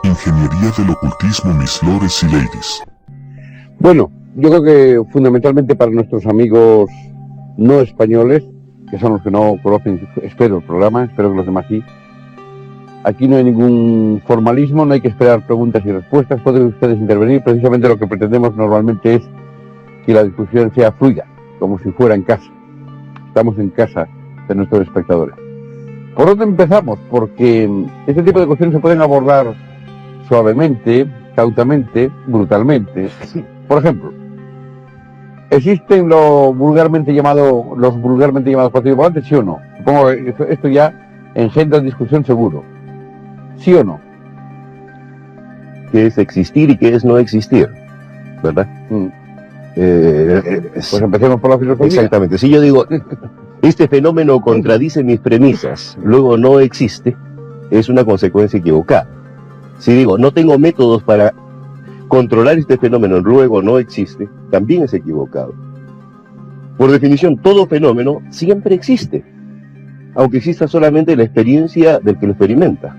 Ingeniería del ocultismo, mis lores y ladies. Bueno, yo creo que fundamentalmente para nuestros amigos no españoles, que son los que no conocen, espero el programa, espero que los demás sí, aquí no hay ningún formalismo, no hay que esperar preguntas y respuestas, pueden ustedes intervenir. Precisamente lo que pretendemos normalmente es que la discusión sea fluida, como si fuera en casa. Estamos en casa de nuestros espectadores. ¿Por dónde empezamos? Porque este tipo de cuestiones se pueden abordar suavemente, cautamente, brutalmente. Por ejemplo, ¿existen los vulgarmente llamados partidos volantes, sí o no? Supongo que esto ya engendra discusión seguro. ¿Sí o no? ¿Qué es existir y qué es no existir? ¿Verdad? Pues empecemos por la filosofía. Exactamente. Si yo digo, este fenómeno contradice mis premisas, luego no existe, es una consecuencia equivocada. Si digo, no tengo métodos para controlar este fenómeno, luego no existe, también es equivocado. Por definición, todo fenómeno siempre existe, aunque exista solamente la experiencia del que lo experimenta,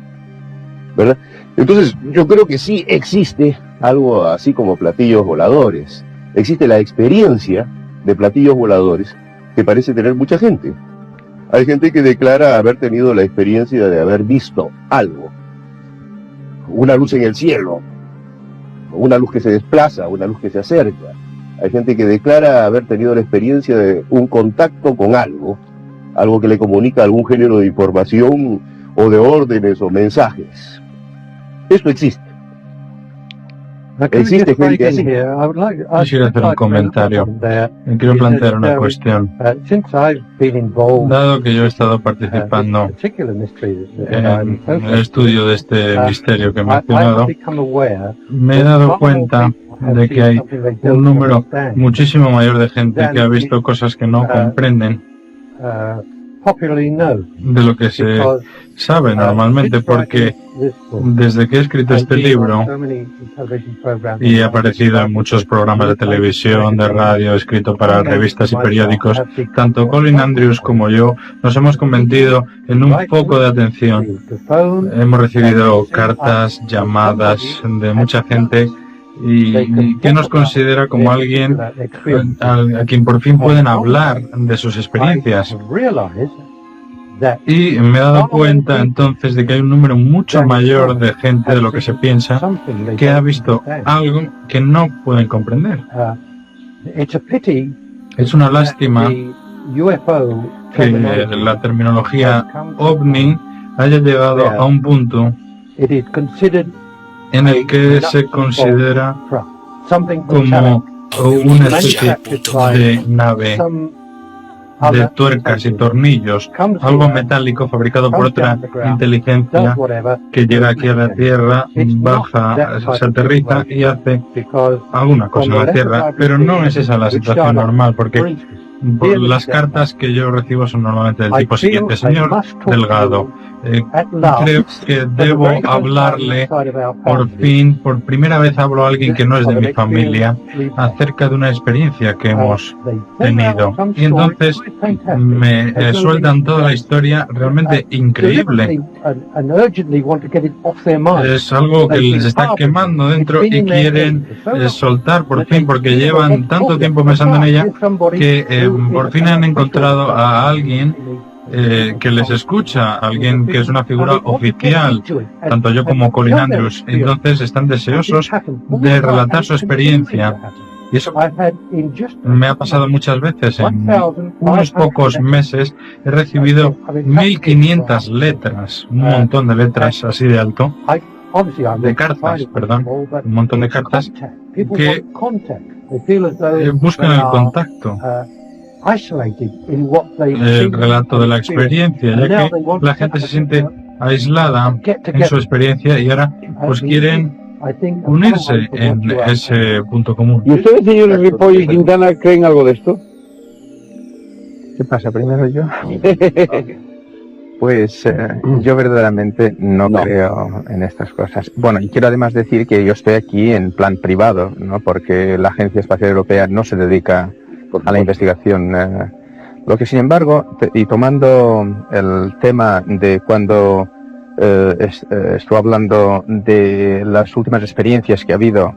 ¿verdad? Entonces, yo creo que sí existe algo así como platillos voladores. Existe la experiencia de platillos voladores que parece tener mucha gente. Hay gente que declara haber tenido la experiencia de haber visto algo. Una luz en el cielo, una luz que se desplaza, una luz que se acerca. Hay gente que declara haber tenido la experiencia de un contacto con algo, algo que le comunica algún género de información o de órdenes o mensajes. Esto existe. Existe gente así. Quisiera hacer un comentario. Quiero plantear una cuestión. Dado que yo he estado participando en el estudio de este misterio que he mencionado, me he dado cuenta de que hay un número muchísimo mayor de gente que ha visto cosas que no comprenden de lo que se sabe normalmente, porque desde que he escrito este libro y he aparecido en muchos programas de televisión, de radio, he escrito para revistas y periódicos, tanto Colin Andrews como yo nos hemos convertido en un foco de atención. Hemos recibido cartas, llamadas de mucha gente y que nos considera como alguien a quien por fin pueden hablar de sus experiencias. Y me he dado cuenta entonces de que hay un número mucho mayor de gente de lo que se piensa que ha visto algo que no pueden comprender. Es una lástima que la terminología ovni haya llegado a un punto en el que se considera como una especie de nave de tuercas y tornillos, algo metálico fabricado por otra inteligencia que llega aquí a la Tierra, baja, se aterriza y hace alguna cosa en la Tierra, pero no es esa la situación normal, porque las cartas que yo recibo son normalmente del tipo siguiente: señor Delgado, creo que debo hablarle, por primera vez hablo a alguien que no es de mi familia, acerca de una experiencia que hemos tenido. Y entonces me sueltan toda la historia realmente increíble. Es algo que les está quemando dentro y quieren soltar por fin, porque llevan tanto tiempo pensando en ella que por fin han encontrado a alguien que les escucha, alguien que es una figura oficial, tanto yo como Colin Andrews. Entonces están deseosos de relatar su experiencia. Y eso me ha pasado muchas veces. En unos pocos meses he recibido 1500 letras, un montón de letras así de alto, de cartas, perdón, un montón de cartas que buscan el contacto, el relato de la experiencia, ya que la gente se siente aislada en su experiencia y ahora pues quieren unirse en ese punto común. ¿Y ustedes, señores Ripoll y Quintana, creen algo de esto? ¿Qué pasa? ¿Primero yo? Pues yo verdaderamente no creo en estas cosas. Bueno, y quiero además decir que yo estoy aquí en plan privado, ¿no? Porque la Agencia Espacial Europea no se dedica a la investigación. Lo que sin embargo, y tomando el tema de cuando estuvo hablando de las últimas experiencias que ha habido.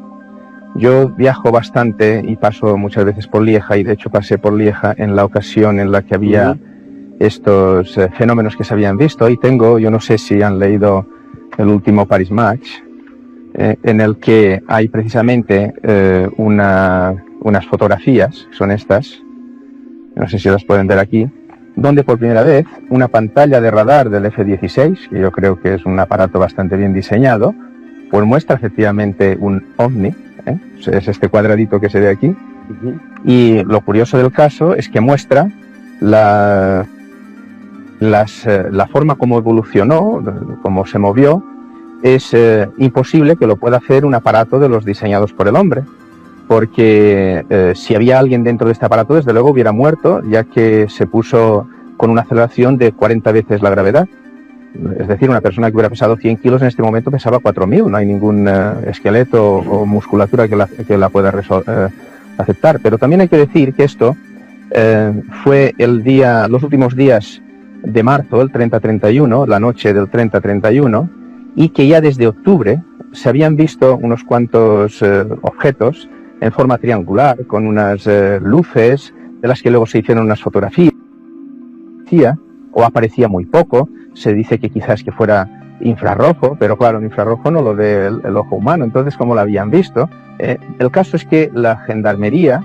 Yo viajo bastante y paso muchas veces por Lieja, y de hecho pasé por Lieja en la ocasión en la que había estos fenómenos que se habían visto. Y tengo, yo no sé si han leído el último Paris Match, en el que hay precisamente unas fotografías, son estas, no sé si las pueden ver aquí, donde por primera vez una pantalla de radar del F-16, que yo creo que es un aparato bastante bien diseñado, pues muestra efectivamente un ovni, es este cuadradito que se ve aquí, y lo curioso del caso es que muestra la forma como evolucionó, cómo se movió. Es imposible que lo pueda hacer un aparato de los diseñados por el hombre, porque si había alguien dentro de este aparato, desde luego hubiera muerto, ya que se puso con una aceleración de 40 veces la gravedad. Es decir, una persona que hubiera pesado 100 kilos en este momento pesaba 4.000, no hay ningún esqueleto o musculatura que la pueda aceptar. Pero también hay que decir que esto fue los últimos días de marzo, el 30-31, la noche del 30-31, y que ya desde octubre se habían visto unos cuantos objetos en forma triangular, con unas luces, de las que luego se hicieron unas fotografías, o aparecía muy poco. Se dice que quizás que fuera infrarrojo, pero claro, el infrarrojo no lo ve el ojo humano, entonces ¿cómo lo habían visto? El caso es que la gendarmería,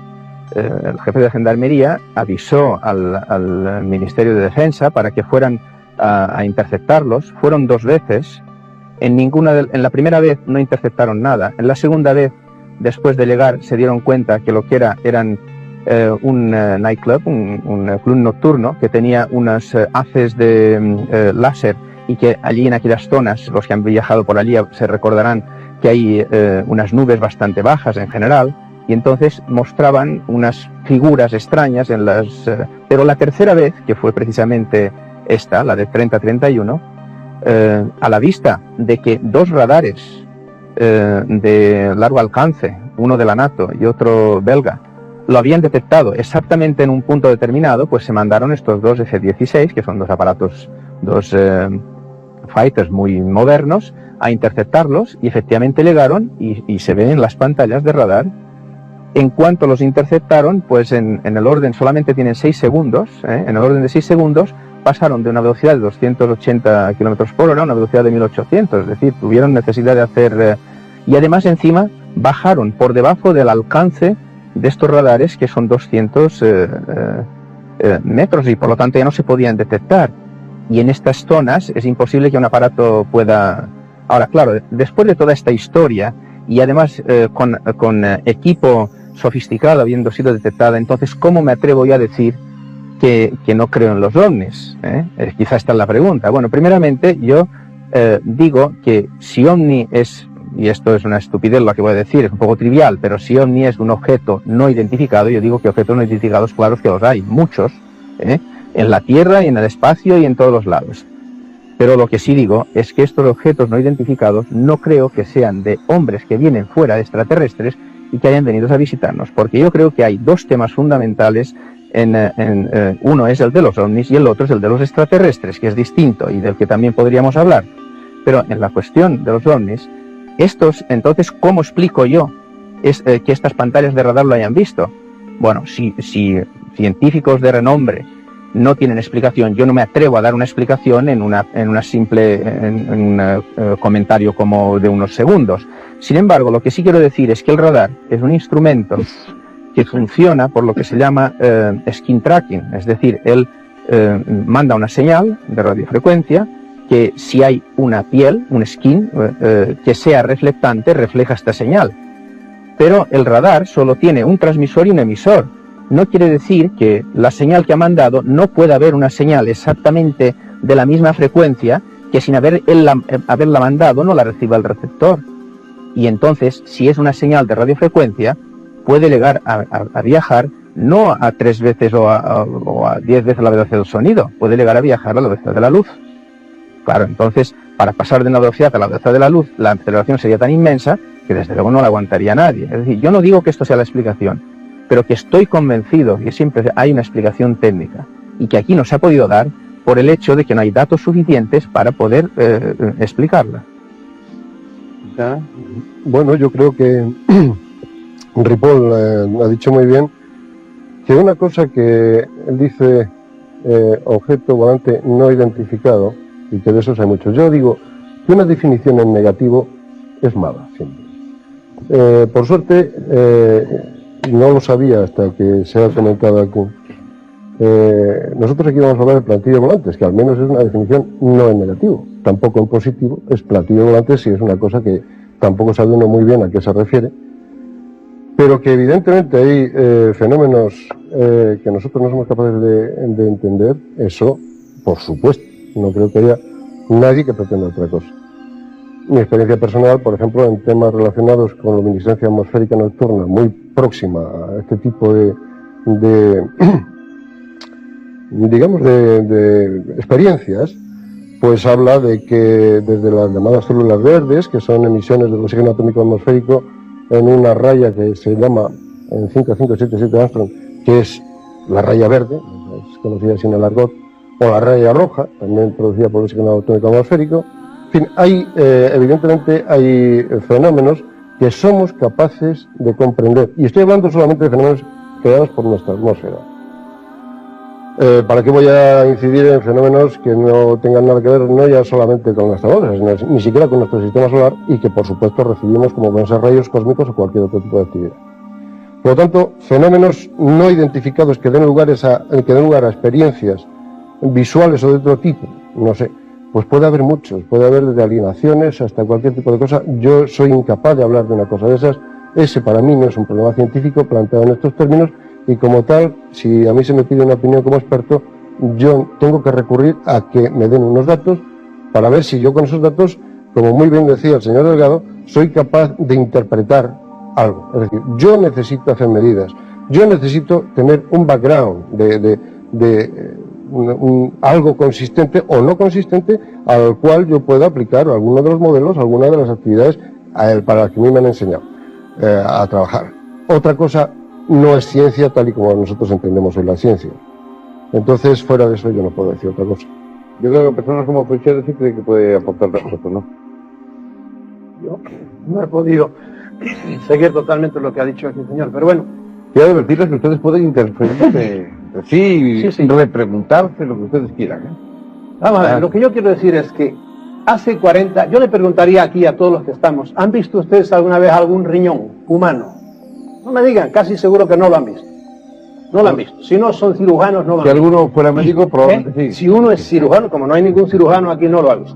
el jefe de gendarmería avisó al Ministerio de Defensa para que fueran a interceptarlos. Fueron 2 veces. En la primera vez no interceptaron nada. En la segunda vez, después de llegar, se dieron cuenta que lo que eran un nightclub, un club nocturno que tenía unas haces de láser, y que allí en aquellas zonas, los que han viajado por allí se recordarán que hay unas nubes bastante bajas en general, y entonces mostraban unas figuras extrañas pero la tercera vez, que fue precisamente esta, la de 30-31, a la vista de que 2 radares de largo alcance, uno de la NATO y otro belga, lo habían detectado exactamente en un punto determinado, pues se mandaron estos 2 F-16, que son 2 aparatos, 2 fighters muy modernos, a interceptarlos, y efectivamente llegaron y se ven en las pantallas de radar. En cuanto los interceptaron, pues en el orden, solamente tienen 6 segundos, en el orden de 6 segundos, pasaron de una velocidad de 280 km por hora a una velocidad de 1800, es decir, tuvieron necesidad de hacer... y además encima bajaron por debajo del alcance de estos radares, que son 200 metros, y por lo tanto ya no se podían detectar. Y en estas zonas es imposible que un aparato pueda... Ahora, claro, después de toda esta historia, y además con equipo sofisticado habiendo sido detectada, entonces, ¿cómo me atrevo yo a decir que no creo en los ovnis? Quizá esta es la pregunta. Bueno, primeramente yo digo que si ovni es, y esto es una estupidez lo que voy a decir, es un poco trivial, pero si ovni es un objeto no identificado, yo digo que objetos no identificados, claro que los hay, muchos, en la Tierra y en el espacio y en todos los lados. Pero lo que sí digo es que estos objetos no identificados no creo que sean de hombres que vienen fuera de extraterrestres y que hayan venido a visitarnos, porque yo creo que hay 2 temas fundamentales. Uno es el de los ovnis y el otro es el de los extraterrestres, que es distinto y del que también podríamos hablar. Pero en la cuestión de los ovnis, entonces, ¿cómo explico yo que estas pantallas de radar lo hayan visto? Bueno, si científicos de renombre no tienen explicación, yo no me atrevo a dar una explicación en un comentario como de unos segundos. Sin embargo, lo que sí quiero decir es que el radar es un instrumento que funciona por lo que se llama skin tracking, es decir, él manda una señal de radiofrecuencia que, si hay una piel, un skin, que sea reflectante, refleja esta señal. Pero el radar solo tiene un transmisor y un emisor. No quiere decir que la señal que ha mandado no pueda haber una señal exactamente de la misma frecuencia, que sin haberla mandado no la reciba el receptor. Y entonces, si es una señal de radiofrecuencia, puede llegar a viajar no a 3 veces o a 10 veces la velocidad del sonido, puede llegar a viajar a la velocidad de la luz. Claro, entonces, para pasar de una velocidad a la velocidad de la luz, la aceleración sería tan inmensa que desde luego no la aguantaría nadie. Es decir, yo no digo que esto sea la explicación, pero que estoy convencido que siempre hay una explicación técnica y que aquí no se ha podido dar por el hecho de que no hay datos suficientes para poder explicarla. ¿Ya? Bueno, yo creo que Ripoll ha dicho muy bien que una cosa que él dice objeto volante no identificado, y que de esos hay muchos. Yo digo que una definición en negativo es mala, siempre. Por suerte, no lo sabía hasta que se ha comentado aquí. Nosotros aquí vamos a hablar de platillos volantes, que al menos es una definición no en negativo, tampoco en positivo, es platillo volante si es una cosa que tampoco sabe uno muy bien a qué se refiere, pero que evidentemente hay fenómenos que nosotros no somos capaces de entender, eso por supuesto, no creo que haya nadie que pretenda otra cosa. Mi experiencia personal, por ejemplo, en temas relacionados con luminiscencia atmosférica nocturna, muy próxima a este tipo digamos, de experiencias, pues habla de que desde las llamadas células verdes, que son emisiones del oxígeno atómico atmosférico en una raya que se llama en 5,577 Armstrong, que es la raya verde, es conocida así en el argot, o la raya roja, también producida por el oxígeno atómico atmosférico. En fin, evidentemente hay fenómenos que somos capaces de comprender, y estoy hablando solamente de fenómenos creados por nuestra atmósfera. ¿Para qué voy a incidir en fenómenos que no tengan nada que ver, no ya solamente con nuestra atmósfera, sino ni siquiera con nuestro sistema solar, y que por supuesto recibimos como pueden ser rayos cósmicos o cualquier otro tipo de actividad? Por lo tanto, fenómenos no identificados que den lugar a experiencias visuales o de otro tipo, no sé, pues puede haber muchos, puede haber desde alienaciones hasta cualquier tipo de cosa. Yo soy incapaz de hablar de una cosa de esas. Ese para mí no es un problema científico planteado en estos términos, y como tal, si a mí se me pide una opinión como experto, yo tengo que recurrir a que me den unos datos para ver si yo con esos datos, como muy bien decía el señor Delgado, soy capaz de interpretar algo. Es decir, yo necesito hacer medidas, yo necesito tener un background algo consistente o no consistente al cual yo pueda aplicar alguno de los modelos, alguna de las actividades para las que a mí me han enseñado a trabajar. Otra cosa no es ciencia tal y como nosotros entendemos hoy la ciencia. Entonces, fuera de eso yo no puedo decir otra cosa. Yo creo que personas como Freixedo sí creen que puede aportar respuestas, ¿no? Yo no he podido seguir totalmente lo que ha dicho aquí el señor, pero bueno. Quiero advertirles que ustedes pueden interferir sí, repreguntarse lo que ustedes quieran, ¿eh? Vamos a ver, lo que yo quiero decir es que hace 40, yo le preguntaría aquí a todos los que estamos, ¿han visto ustedes alguna vez algún riñón humano? No me digan, casi seguro que no lo han visto. No lo han visto. Si no son cirujanos, no lo han visto. Si alguno fuera médico, probablemente sí. Si uno es cirujano, como no hay ningún cirujano aquí, no lo ha visto.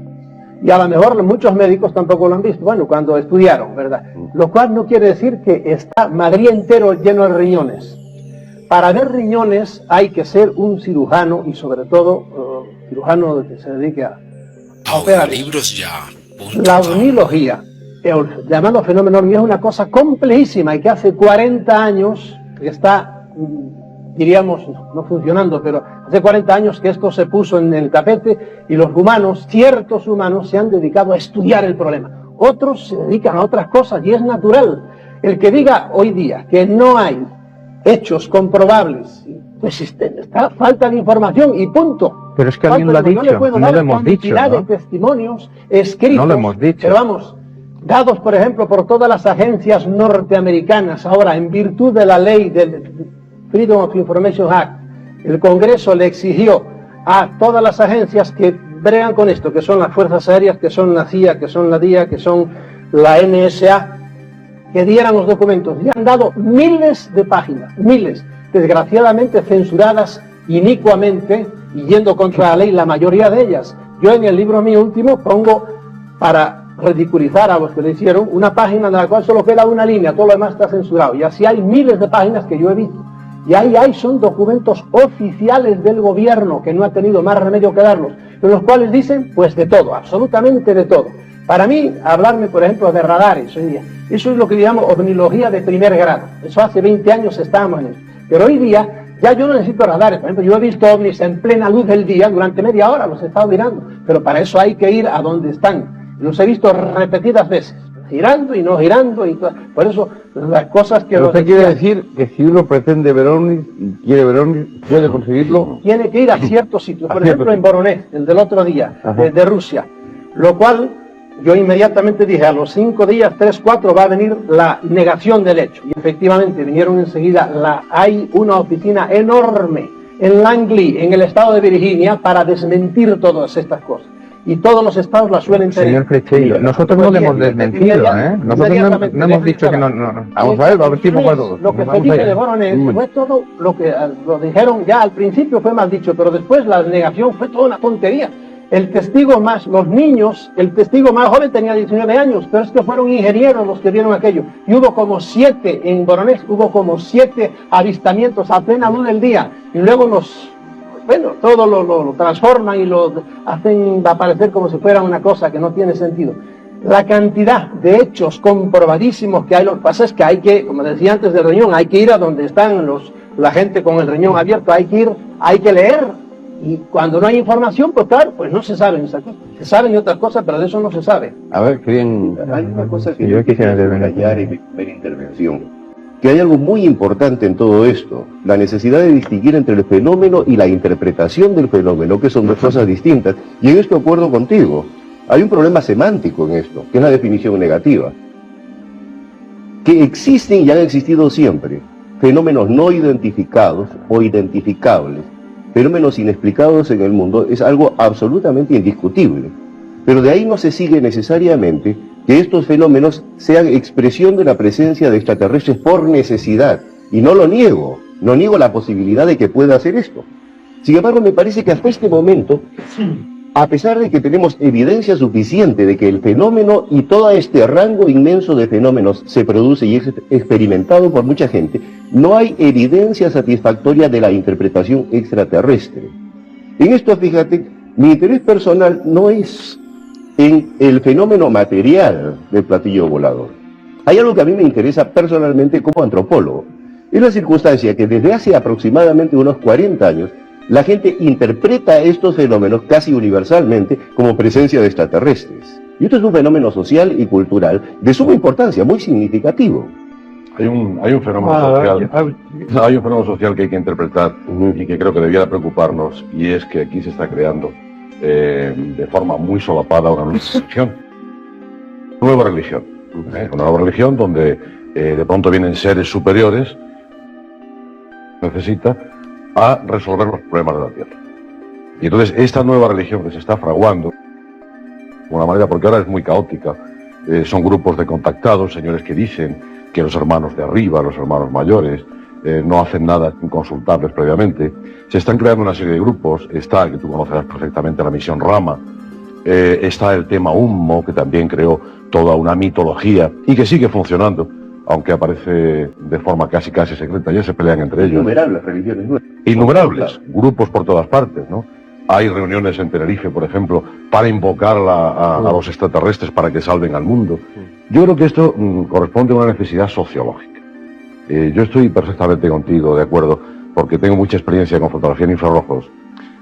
Y a lo mejor muchos médicos tampoco lo han visto, bueno, cuando estudiaron, ¿verdad? Lo cual no quiere decir que está Madrid entero lleno de riñones. Para ver riñones hay que ser un cirujano, y sobre todo cirujano que se dedique a operar. Libros ya. La ornilogía, el llamado fenómeno hormiguero, es una cosa complejísima y que hace 40 años que está, diríamos, no funcionando, pero hace 40 años que esto se puso en el tapete, y los humanos, ciertos humanos, se han dedicado a estudiar el problema. Otros se dedican a otras cosas, y es natural. El que diga hoy día que no hay hechos comprobables, pues está falta de información y punto. Pero es que alguien lo ha dicho, no lo hemos dicho, ¿no? De testimonios escritos, no lo hemos dicho. Pero vamos, dados por ejemplo por todas las agencias norteamericanas. Ahora, en virtud de la ley del Freedom of Information Act, el Congreso le exigió a todas las agencias que bregan con esto, que son las Fuerzas Aéreas, que son la CIA, que son la DIA, que son la NSA, que dieran los documentos. Y han dado miles de páginas, miles, desgraciadamente censuradas inicuamente y yendo contra la ley la mayoría de ellas. Yo en el libro mío último pongo, para ridiculizar a los que le hicieron, una página de la cual solo queda una línea, todo lo demás está censurado. Y así hay miles de páginas que yo he visto. Y ahí son documentos oficiales del gobierno, que no ha tenido más remedio que darlos, en los cuales dicen, pues de todo, absolutamente de todo. Para mí, hablarme, por ejemplo, de radares hoy día, eso es lo que llamamos ornilogía de primer grado. Eso hace 20 años estábamos en eso. Pero hoy día, ya yo no necesito radares. Por ejemplo, yo he visto ovnis en plena luz del día, durante media hora los he estado mirando. Pero para eso hay que ir a donde están. Los he visto repetidas veces. girando y no girando, y por eso las cosas que... Pero los usted quiere decían, decir que si uno pretende ver ovnis y quiere ver ovnis, puede conseguirlo. tiene que ir a ciertos sitios, A por ciertos ejemplo en Voronezh, el del otro día, Ajá. de Rusia, lo cual yo inmediatamente dije, a los 5 días, 3, 4, va a venir la negación del hecho. Y efectivamente vinieron enseguida, hay una oficina enorme en Langley, en el estado de Virginia, para desmentir todas estas cosas. Y todos los estados la suelen tener. Señor Frecheiro, nosotros no le hemos desmentido, ¿eh? Nosotros no hemos dicho que no. Vamos a ver tiempo para todos. Lo que se Vamos dice allá. de Voronezh fue todo lo que lo dijeron ya al principio fue mal dicho, pero después la negación fue toda una tontería. El testigo más, los niños, el testigo más joven tenía 19 años, pero es que fueron ingenieros los que vieron aquello. Y hubo como 7, en Voronezh hubo como 7 avistamientos a plena luz del día. Y luego todo lo transforman y lo hacen aparecer como si fuera una cosa que no tiene sentido. La cantidad de hechos comprobadísimos que hay, lo que pasa es que hay que, como decía antes del riñón, hay que ir a donde están la gente con el riñón abierto, hay que leer. Y cuando no hay información, pues claro, pues no se saben esas cosas. Se saben otras cosas, pero de eso no se sabe. A ver, querían... Hay una cosa que Yo quisiera detallar en mi primera intervención, que hay algo muy importante en todo esto, la necesidad de distinguir entre el fenómeno y la interpretación del fenómeno, que son dos cosas distintas, y en esto acuerdo contigo. Hay un problema semántico en esto, que es la definición negativa. Que existen y han existido siempre fenómenos no identificados o identificables, fenómenos inexplicados en el mundo, es algo absolutamente indiscutible. Pero de ahí no se sigue necesariamente que estos fenómenos sean expresión de la presencia de extraterrestres por necesidad. Y no lo niego, no niego la posibilidad de que pueda hacer esto. Sin embargo, me parece que hasta este momento, a pesar de que tenemos evidencia suficiente de que el fenómeno y todo este rango inmenso de fenómenos se produce y es experimentado por mucha gente, no hay evidencia satisfactoria de la interpretación extraterrestre. En esto, fíjate, mi interés personal no es en el fenómeno material del platillo volador. Hay algo que a mí me interesa personalmente como antropólogo. Es la circunstancia que desde hace aproximadamente unos 40 años, la gente interpreta estos fenómenos casi universalmente como presencia de extraterrestres. Y esto es un fenómeno social y cultural de suma importancia, muy significativo. Hay un fenómeno social que hay que interpretar y que creo que debiera preocuparnos, y es que aquí se está creando de forma muy solapada una nueva religión. Una nueva religión donde de pronto vienen seres superiores, necesita a resolver los problemas de la Tierra. Y entonces esta nueva religión que se está fraguando, de una manera, porque ahora es muy caótica, son grupos de contactados, señores que dicen que los hermanos de arriba, los hermanos mayores, no hacen nada sin consultarles previamente. Se están creando una serie de grupos, está, que tú conocerás perfectamente, la misión Rama, está el tema Hummo, que también creó toda una mitología y que sigue funcionando, aunque aparece de forma casi secreta, ya se pelean entre ellos. Innumerables religiones nuevas. Innumerables, grupos por todas partes, ¿no? Hay reuniones en Tenerife, por ejemplo, para invocar a los extraterrestres para que salven al mundo. Yo creo que esto corresponde a una necesidad sociológica. Yo estoy perfectamente contigo, de acuerdo, porque tengo mucha experiencia con fotografía en infrarrojos,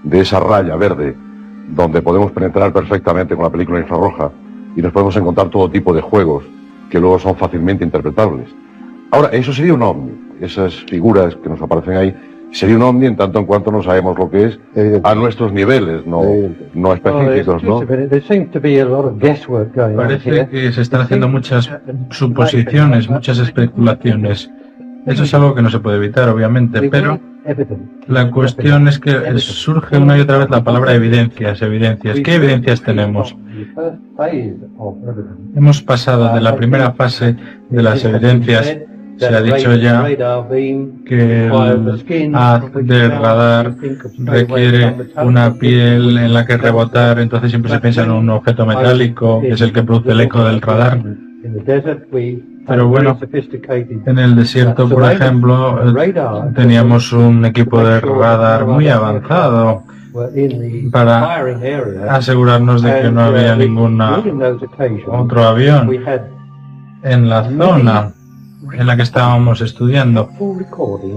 de esa raya verde, donde podemos penetrar perfectamente con la película infrarroja y nos podemos encontrar todo tipo de juegos que luego son fácilmente interpretables. Ahora, eso sería un ovni. Esas figuras que nos aparecen ahí, sería un ovni en tanto en cuanto no sabemos lo que es a nuestros niveles, no específicos, ¿no? Parece que se están haciendo muchas suposiciones, muchas especulaciones. Eso es algo que no se puede evitar, obviamente, pero la cuestión es que surge una y otra vez la palabra evidencias. ¿Qué evidencias tenemos? Hemos pasado de la primera fase de las evidencias. Se ha dicho ya que el haz del radar requiere una piel en la que rebotar, entonces siempre se piensa en un objeto metálico, que es el que produce el eco del radar. Pero bueno, en el desierto, por ejemplo, teníamos un equipo de radar muy avanzado para asegurarnos de que no había ningún otro avión en la zona en la que estábamos estudiando,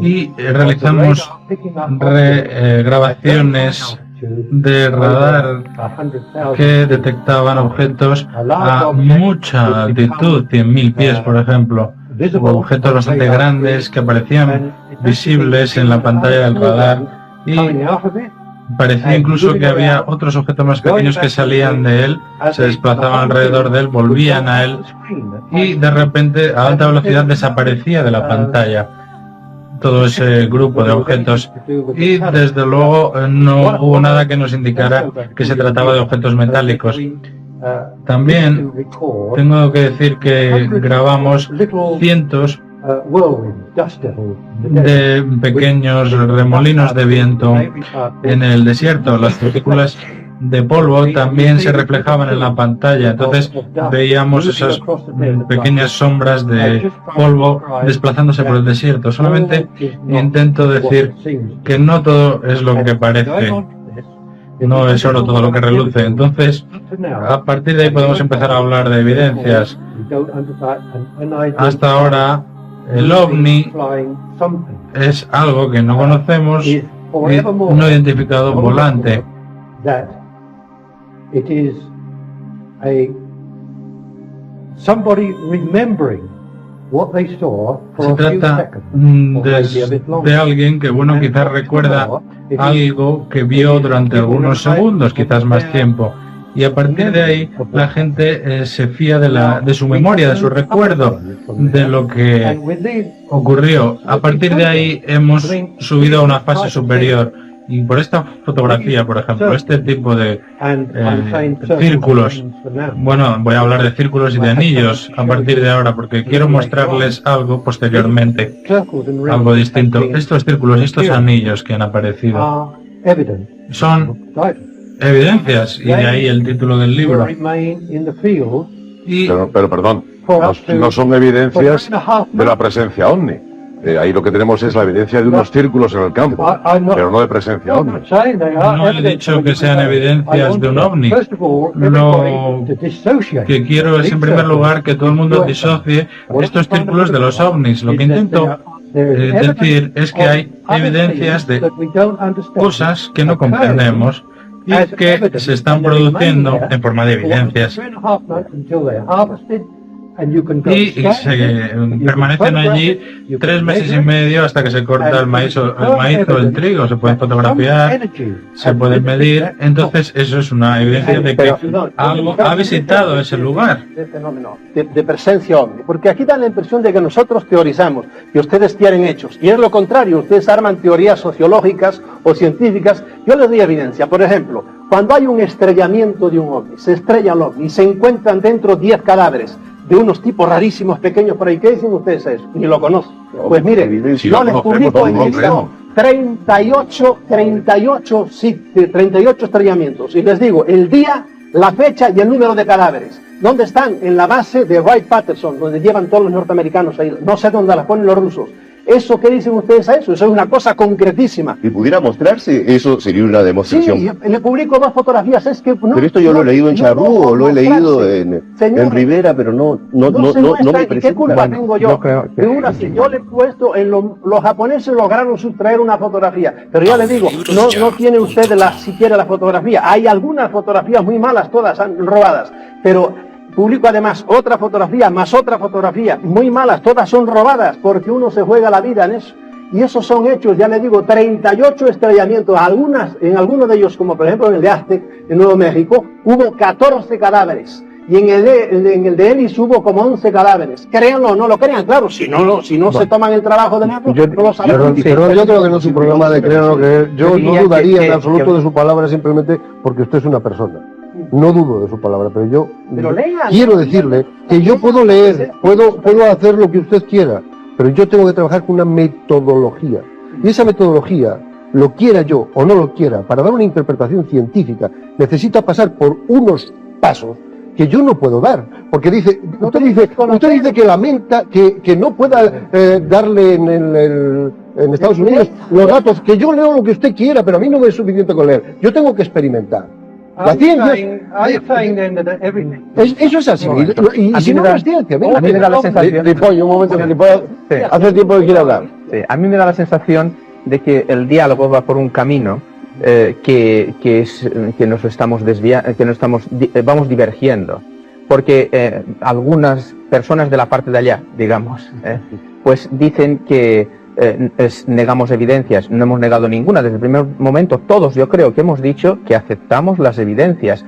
y realizamos grabaciones de radar que detectaban objetos a mucha altitud, 100.000 pies, por ejemplo, o objetos bastante grandes que aparecían visibles en la pantalla del radar, y parecía incluso que había otros objetos más pequeños que salían de él, se desplazaban alrededor de él, volvían a él, y de repente a alta velocidad desaparecía de la pantalla todo ese grupo de objetos, y desde luego no hubo nada que nos indicara que se trataba de objetos metálicos. También tengo que decir que grabamos cientos de pequeños remolinos de viento en el desierto. Las partículas de polvo también se reflejaban en la pantalla, entonces veíamos esas pequeñas sombras de polvo desplazándose por el desierto. Solamente intento decir que no todo es lo que parece, no es solo todo lo que reluce. Entonces, a partir de ahí podemos empezar a hablar de evidencias. Hasta ahora, el ovni es algo que no conocemos y no identificado volante. Se trata de alguien que, bueno, quizás recuerda algo que vio durante algunos segundos, quizás más tiempo. Y a partir de ahí la gente se fía de su memoria, de su recuerdo, de lo que ocurrió. A partir de ahí hemos subido a una fase superior. Y por esta fotografía, por ejemplo, este tipo de círculos, bueno, voy a hablar de círculos y de anillos a partir de ahora, porque quiero mostrarles algo posteriormente, algo distinto. Estos círculos y estos anillos que han aparecido son evidencias, y de ahí el título del libro. Pero perdón, no son evidencias de la presencia ovni. Ahí lo que tenemos es la evidencia de unos círculos en el campo, pero no de presencia ovni. No he dicho que sean evidencias de un ovni. Lo que quiero es, en primer lugar, que todo el mundo disocie estos círculos de los ovnis. Lo que intento decir es que hay evidencias de cosas que no comprendemos y que se están produciendo en forma de evidencias. Y se permanecen allí 3 meses y medio hasta que se corta el maíz o el trigo. Se pueden fotografiar, se pueden medir. Entonces eso es una evidencia de que algo ha visitado ese lugar. De presencia ovni, porque aquí da la impresión de que nosotros teorizamos y ustedes tienen hechos, y es lo contrario. Ustedes arman teorías sociológicas o científicas. Yo les doy evidencia. Por ejemplo, cuando hay un estrellamiento de un ovni, se estrella el ovni y se encuentran dentro 10 cadáveres de unos tipos rarísimos pequeños por ahí. ¿Qué dicen ustedes a eso? Ni lo conocen. Pues mire, yo les publico en esto 38 estrellamientos, y les digo el día, la fecha y el número de cadáveres. ¿Dónde están? En la base de Wright-Patterson, donde llevan todos los norteamericanos ahí. No sé dónde las ponen los rusos. ¿Eso qué dicen ustedes a eso? Eso es una cosa concretísima. Si pudiera mostrarse, eso sería una demostración. Sí, le publico 2 fotografías. Es que no, pero esto yo lo he leído en Charrúa, o lo he leído en Rivera, pero no me presenta. ¿Qué culpa tengo yo? Yo le he puesto, los japoneses lograron sustraer una fotografía, pero ya le digo, no tiene usted siquiera la fotografía. Hay algunas fotografías muy malas, todas robadas, pero publico además otra fotografía, más otra fotografía, muy malas, todas son robadas, porque uno se juega la vida en eso. Y esos son hechos, ya le digo, 38 estrellamientos. En algunos de ellos, como por ejemplo en el de Aztec, en Nuevo México, hubo 14 cadáveres. Y en el de Ellis hubo como 11 cadáveres. Créanlo o no lo crean, claro, si no se toman el trabajo de nada, no lo saben. Pero yo creo que no es un problema de creer o no creer. Yo no dudaría en absoluto de su palabra, simplemente porque usted es una persona. No dudo de su palabra, pero yo quiero decirle que yo puedo leer, puedo hacer lo que usted quiera, pero yo tengo que trabajar con una metodología. Y esa metodología, lo quiera yo o no lo quiera, para dar una interpretación científica, necesita pasar por unos pasos que yo no puedo dar. Porque usted dice que lamenta que no pueda darle en Estados Unidos los datos, que yo leo lo que usted quiera, pero a mí no me es suficiente con leer. Yo tengo que experimentar. La ciencia eso es así, y si no es ciencia. A mí me da la sensación... Un momento, hace tiempo que quiere hablar. Sí, a mí me da la sensación de que el diálogo va por un camino que nos estamos desviando, vamos divergiendo, porque algunas personas de la parte de allá, digamos, pues dicen que negamos evidencias. No hemos negado ninguna. Desde el primer momento, todos yo creo que hemos dicho que aceptamos las evidencias.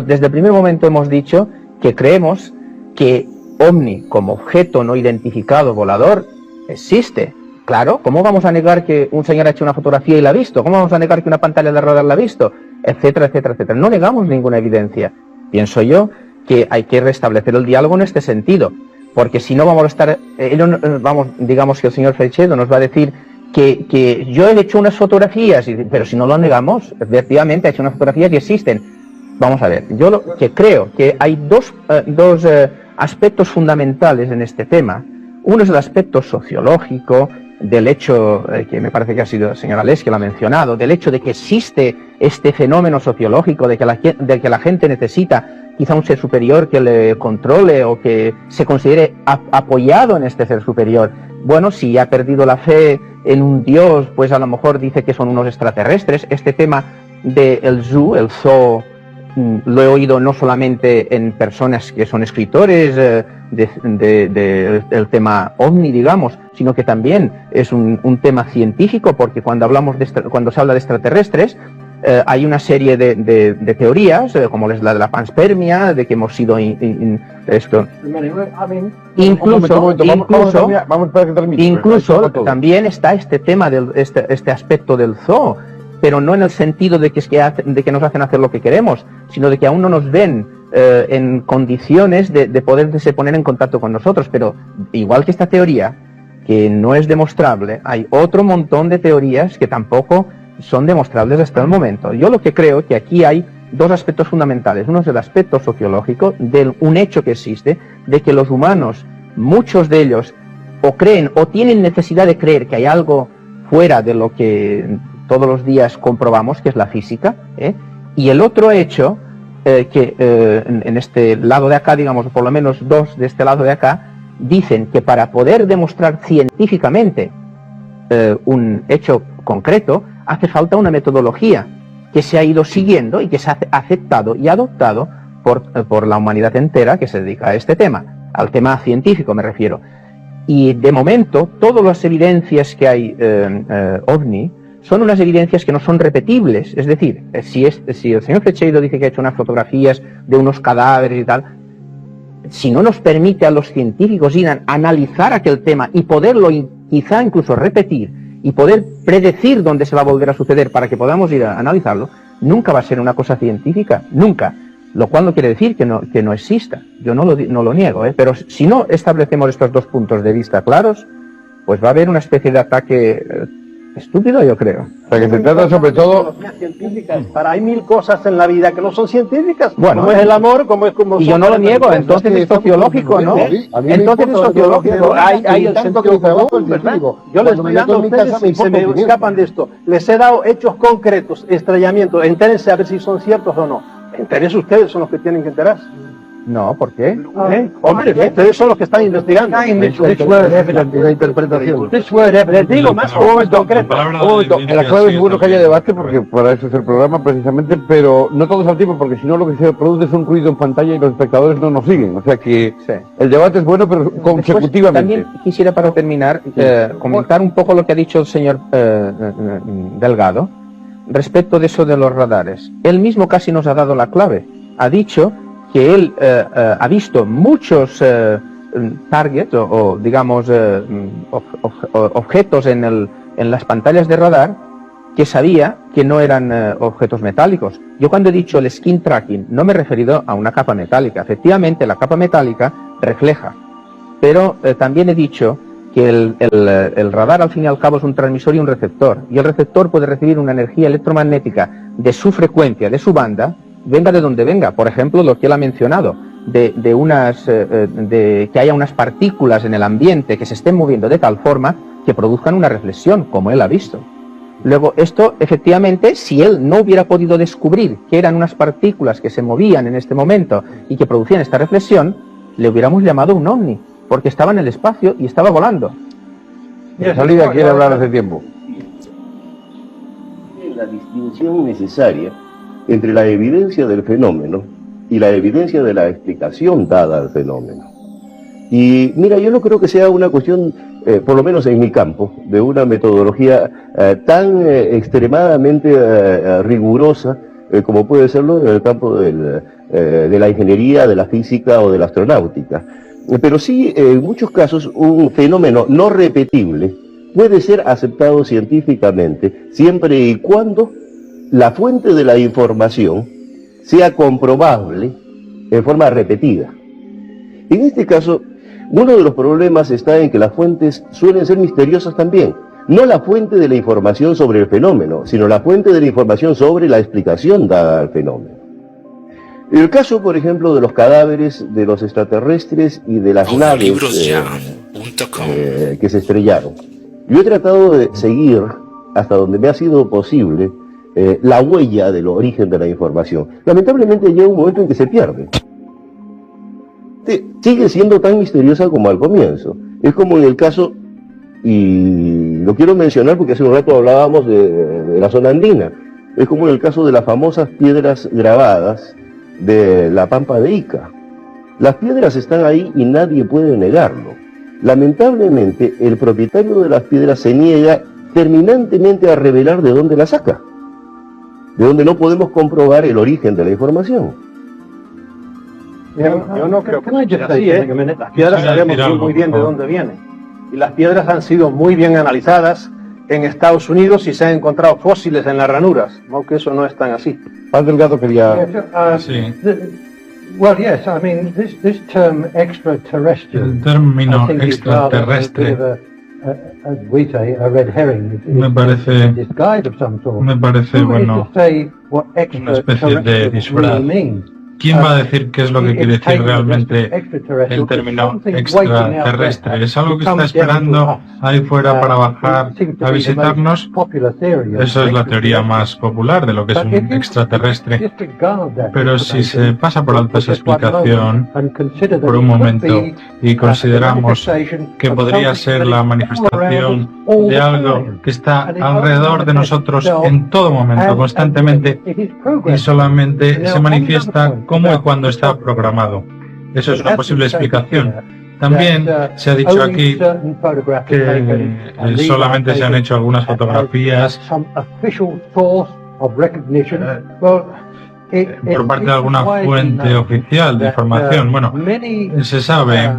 Desde el primer momento hemos dicho que creemos que OVNI como objeto no identificado volador existe. Claro, ¿cómo vamos a negar que un señor ha hecho una fotografía y la ha visto? ¿Cómo vamos a negar que una pantalla de radar la ha visto? Etcétera, etcétera, etcétera. No negamos ninguna evidencia. Pienso yo que hay que restablecer el diálogo en este sentido, porque si no vamos a estar, digamos que el señor Freixedo nos va a decir que yo he hecho unas fotografías, pero si no lo negamos, efectivamente ha hecho unas fotografías y existen. Vamos a ver, yo lo que creo que hay dos aspectos fundamentales en este tema. Uno es el aspecto sociológico, del hecho, que me parece que ha sido el señor Alés que lo ha mencionado, del hecho de que existe este fenómeno sociológico, de que la gente necesita quizá un ser superior que le controle o que se considere apoyado en este ser superior. Bueno, si ha perdido la fe en un dios, pues a lo mejor dice que son unos extraterrestres. Este tema del zoo, el zoo, lo he oído no solamente en personas que son escritores del tema OVNI, digamos, sino que también es un tema científico, porque cuando se habla de extraterrestres, hay una serie de teorías, como es la de la panspermia, de que hemos sido incluso también está este tema este aspecto del zoo, pero no en el sentido de que nos hacen hacer lo que queremos, sino de que aún no nos ven en condiciones de poderse poner en contacto con nosotros. Pero igual que esta teoría, que no es demostrable, hay otro montón de teorías que tampoco son demostrables hasta el momento. Yo lo que creo que aquí hay dos aspectos fundamentales. Uno es el aspecto sociológico, de un hecho que existe, de que los humanos, muchos de ellos, o creen o tienen necesidad de creer que hay algo fuera de lo que todos los días comprobamos, que es la física, y el otro hecho, que en este lado de acá, digamos, por lo menos dos de este lado de acá, dicen que para poder demostrar científicamente un hecho concreto, hace falta una metodología que se ha ido siguiendo y que se ha aceptado y adoptado por la humanidad entera que se dedica a este tema, al tema científico me refiero. Y de momento, todas las evidencias que hay OVNI son unas evidencias que no son repetibles. Es decir, si el señor Freixedo dice que ha hecho unas fotografías de unos cadáveres y tal, si no nos permite a los científicos ir a analizar aquel tema y poderlo quizá incluso repetir, y poder predecir dónde se va a volver a suceder para que podamos ir a analizarlo, nunca va a ser una cosa científica, nunca. Lo cual no quiere decir que no exista, yo no lo niego, pero si no establecemos estos dos puntos de vista claros, pues va a haber una especie de ataque estúpido, yo creo. O sea, que se trata sobre todo... Para hay mil cosas en la vida que no son científicas, bueno, como es el amor, como es como... Y yo no lo niego, entonces es sociológico, ¿no? Entonces es sociológico, hay el sentido común, ¿verdad? Yo les estoy dando a ustedes, y se me escapan de esto, les he dado hechos concretos, estrellamientos, entérense a ver si son ciertos o no. Entérense ustedes, son los que tienen que enterarse. No, ¿por qué? Hombre, ustedes son los que están investigando. La interpretación. Les digo más concreto. En la clave es bueno que haya debate, porque para eso es el programa precisamente, pero no todos al tiempo, porque si no lo que se produce es un ruido en pantalla y los espectadores no nos siguen. O sea que sí, el debate es bueno, pero consecutivamente. También quisiera, para terminar, comentar un poco lo que ha dicho el señor Delgado respecto de eso de los radares. Él mismo casi nos ha dado la clave. Ha dicho que él ha visto muchos targets o digamos objetos en las pantallas de radar que sabía que no eran objetos metálicos. Yo cuando he dicho el skin tracking no me he referido a una capa metálica. Efectivamente la capa metálica refleja, pero también he dicho que el radar al fin y al cabo es un transmisor y un receptor, y el receptor puede recibir una energía electromagnética de su frecuencia, de su banda, venga de donde venga. Por ejemplo, lo que él ha mencionado, de que haya unas partículas en el ambiente que se estén moviendo de tal forma que produzcan una reflexión, como él ha visto. Luego, esto, efectivamente, si él no hubiera podido descubrir que eran unas partículas que se movían en este momento y que producían esta reflexión, le hubiéramos llamado un ovni, porque estaba en el espacio y estaba volando. De salida quiere hablar hace tiempo. La distinción distinción necesaria entre la evidencia del fenómeno y la evidencia de la explicación dada al fenómeno. Y mira, yo no creo que sea una cuestión, por lo menos en mi campo, de una metodología tan extremadamente rigurosa como puede serlo en el campo de la ingeniería, de la física o de la astronáutica. Pero sí, en muchos casos, un fenómeno no repetible puede ser aceptado científicamente siempre y cuando la fuente de la información sea comprobable en forma repetida. En este caso, uno de los problemas está en que las fuentes suelen ser misteriosas también. No la fuente de la información sobre el fenómeno, sino la fuente de la información sobre la explicación dada al fenómeno. El caso, por ejemplo, de los cadáveres de los extraterrestres y de las naves que se estrellaron. Yo he tratado de seguir, hasta donde me ha sido posible, la huella del origen de la información. Lamentablemente llega un momento en que se pierde. Sigue siendo tan misteriosa como al comienzo. Es como en el caso, y lo quiero mencionar porque hace un rato hablábamos de la zona andina, es como en el caso de las famosas piedras grabadas de la Pampa de Ica. Las piedras están ahí y nadie puede negarlo. Lamentablemente, el propietario de las piedras se niega terminantemente a revelar de dónde las saca, de donde no podemos comprobar el origen de la información. Yo no creo que sea así, Las piedras sabemos muy bien de dónde vienen. Y las piedras han sido muy bien analizadas en Estados Unidos y se han encontrado fósiles en las ranuras, aunque eso no es tan así. Paz Delgado quería... Sí. Well, yes, I mean, this term extraterrestrial, El término extraterrestre as we say, a red herring. me parece, Disguise of some sort. bueno, una especie de disfraz. ¿Quién va a decir qué es lo que quiere decir realmente el término extraterrestre? ¿Es algo que está esperando ahí fuera para bajar a visitarnos? Esa es la teoría más popular de lo que es un extraterrestre. Pero si se pasa por alto esa explicación por un momento y consideramos que podría ser la manifestación de algo que está alrededor de nosotros en todo momento, constantemente, y solamente se manifiesta cómo y cuándo está programado. Eso es una posible explicación. También se ha dicho aquí que solamente se han hecho algunas fotografías por parte de alguna fuente oficial de información. Bueno, se sabe